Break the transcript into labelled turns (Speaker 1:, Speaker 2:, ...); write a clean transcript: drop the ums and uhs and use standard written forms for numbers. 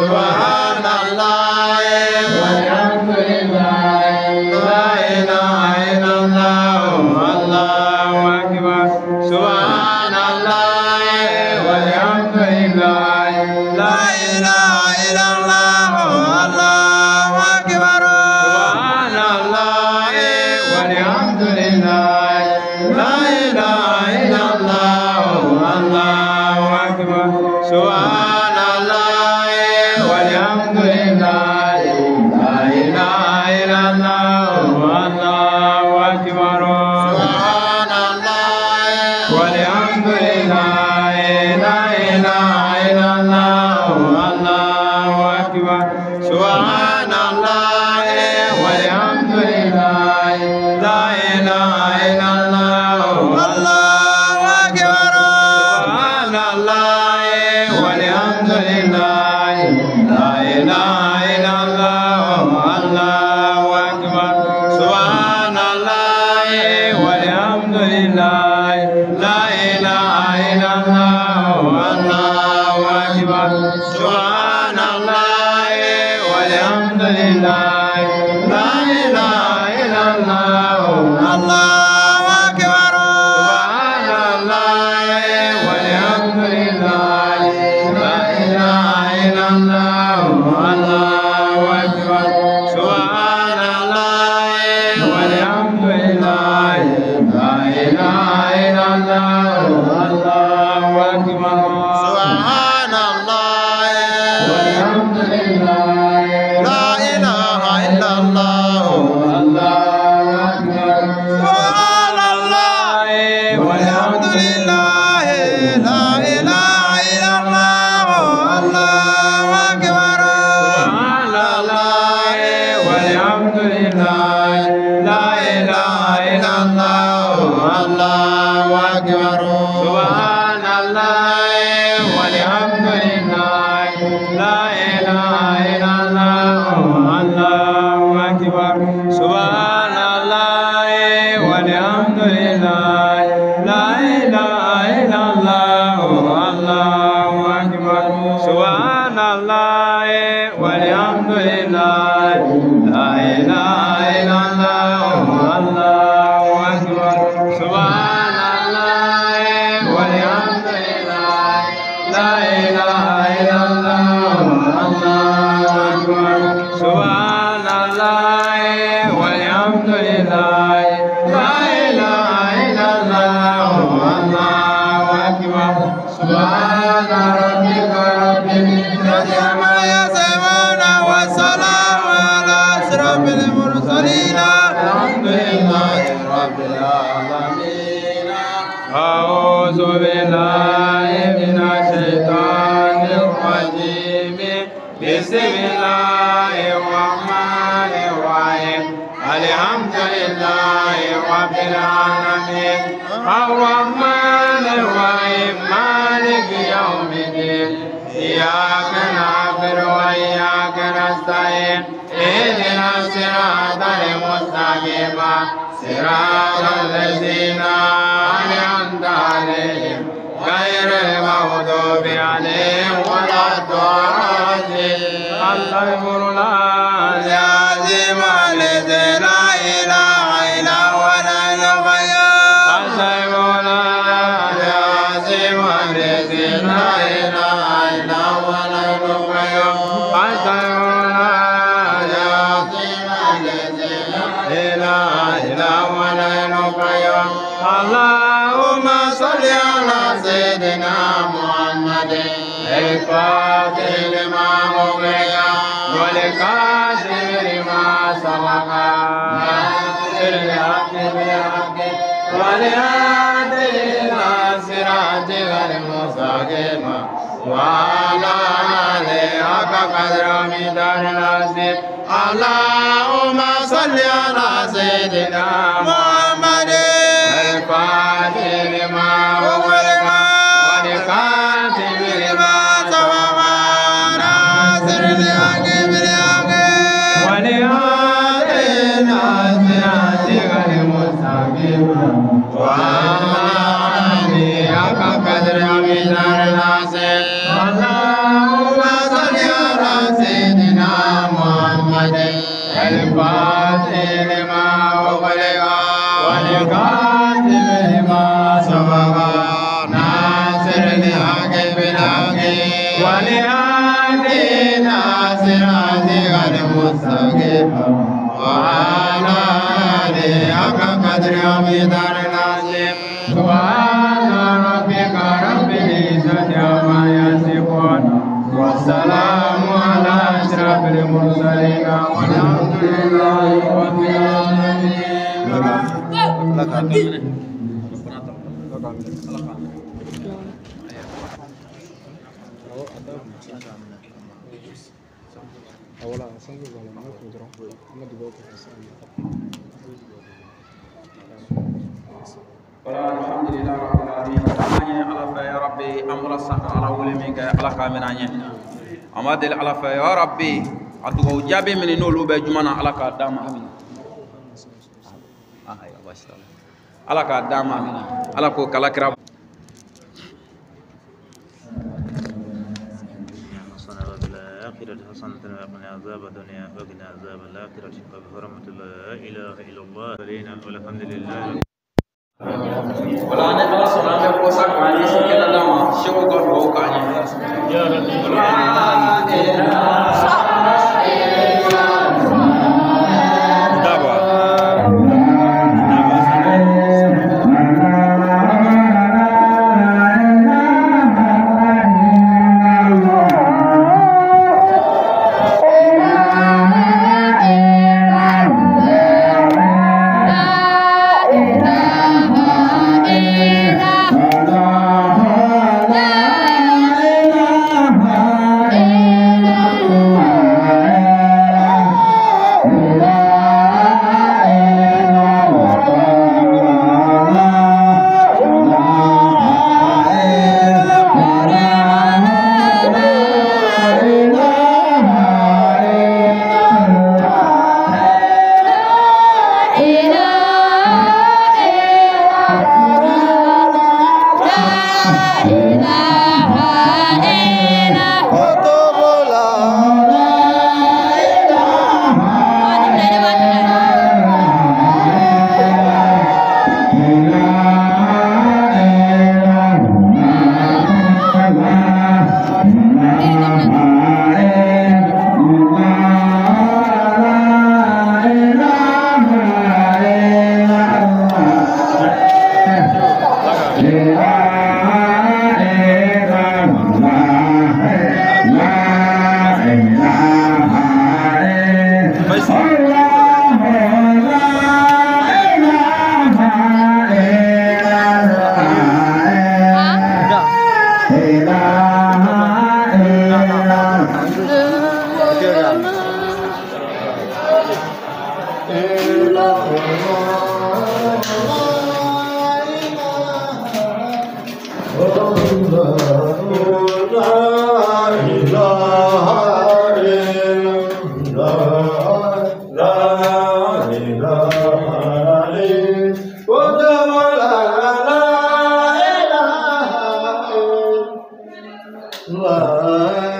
Speaker 1: Subhanallah illallah, Allahu akbar. Subhanallah walhamdulillah, la ilaha illallah, Allahu akbar. Subhanallah walhamdulillah, la ilaha illallah, Allahu akbar. Subhanallah walhamdulillah, la ilaha illallah, Allahu akbar. الرحمن الرحيم مالك يوم الدين إياك نعبد وإياك نستعين اهدنا الصراط المستقيم صراط الذين أنعمت عليهم غير المغضوب عليهم ولا الضالين. استغفر الله العظيم الذي لا إله إلا هو الحي القيوم. استغفر الله العظيم الذي لا إله إلا هو الحي القيوم. استغفر الله العظيم الذي لا إله إلا هو الحي القيوم. اللهم صل على سيدنا محمد الفاتح لما أغلق والكاشف لما سبق ناصر الحق بالحق والهادي إلى صراطك المستقيم وعلى آله حق قدره ومقداره العظيم. اللهم صل على سيدنا محمد الفاتح لما أغلق والكاتب لما سبق ناصر الحق بالحق والهادي إلى صراطك المستقيم وعلى آله حق قدره ومقداره العظيم. اللهم صل على سيدنا محمد الفاتح لما أغلق والكاتب لما سبق ناصر الحق بالحق والهادي إلى صراطك المستقيم وعلى آله حق قدره ومقداره العظيم. سبحان ربك رب العزة عما يصفون والسلام على أشرف المرسلين والحمد لله رب العالمين. Alhamdulillah rabbil alamin. Tamanya ala fa ya rabbi amra saka ala wuli min ka ala ka menanye. Amadel ala fa ya rabbi atugo jabe min no lu be jumana ala ka dama amin. Ala ka dama amin. Ala ko kala kira
Speaker 2: الآخرة حسنة وقنا عذاب الدنيا وقنا عذاب الآخرة بحرمة لا إله إلا الله علينا والحمد لله.
Speaker 1: ولا أنا خلاص أنا بوسك ماني سكنا دama شو قال هو كاني
Speaker 2: يا ربي
Speaker 3: La